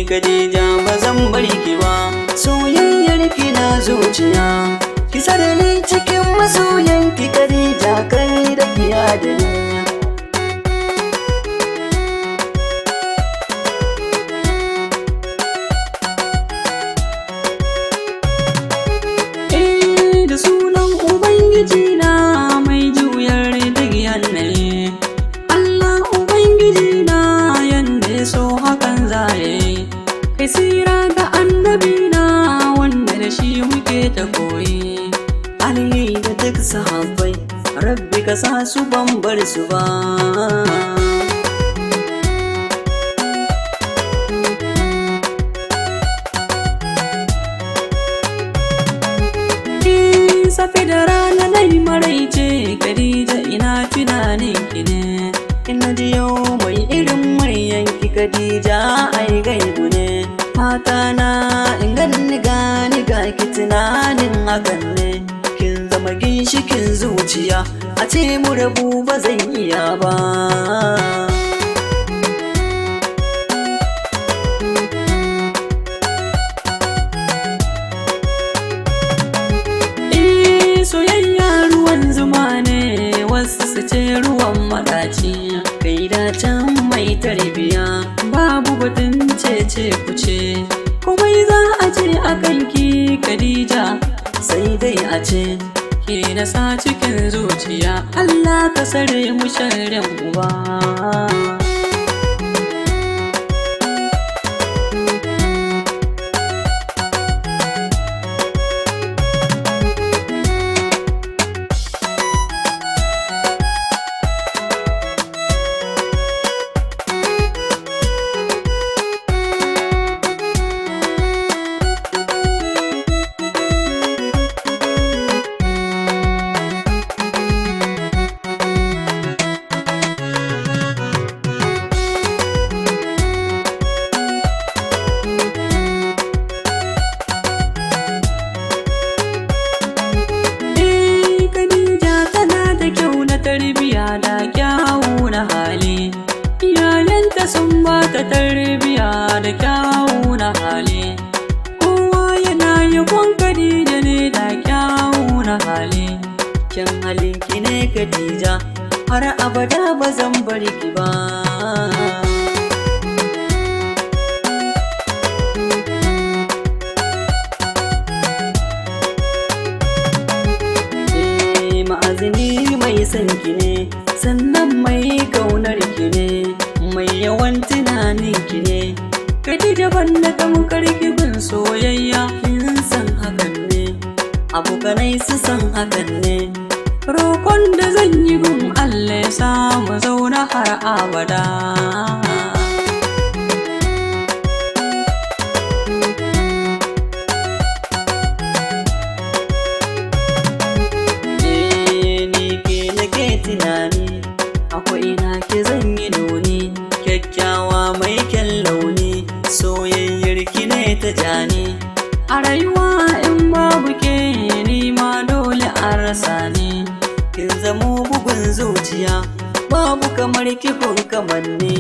Khadija ba zan bar ki ba, soyayyar ki na zuciya, ki sarari cikin masoyan ki Khadija, kai da ki adani. Da sunan Ubangiji na mai juyar duk yanayi, Allah Ubangiji na yanda ya so hakan zaye, kai tsira ga annabi na wanda da shi muke ta koyi. Ali da duk sahabbai, Rabbi ka sa su ban bar su ba. Safe da rana nai maraice Khadija ina tunanin ki ne, ina ji yau mai irin muryan ki Khadija ai gaibu ne. Fata na in ganni gani ga ki tunanin hakan ne, kin zama ginshikin zuciya, a ce mu rabu ba zan iya ba. Soyayya ruwan zuma ne, wasu su ce ruwan maɗaci, kai da can mai tarbiya babu batun cece kuce. Komai za a ce a kanki Khadija, sai dai a ce ke na sa cikin zuciya, Allah ka sare mu sharrin uba. Tarbiya da kyawu na hali, iyayenta sun ba ta tarbiya da kyawu na hali, kowa yana yabon Khadija ne da kyawu na hali. Kyan halinki ne Khadija, har abada ba zan bar ki ba. Ma'azini mai son ki ne, sannan mai kaunar ki ne, mai yawan tunanin ki ne. Khadija banda tamkar ki bin soyayya, kin san hakan ne, abokanai su san hakan ne. Roƙon da zan yi gun Allah ya sa mu zauna har abada. Tunani akwai na ke zan yi nuni, kyakkyawa mai kyan launi, soyayyar ki ne ta jani. A rayuwa in babu ke ni ma dole an rasa ni, kin zamo bugun zuciya, babu kamar ki kun kamanni.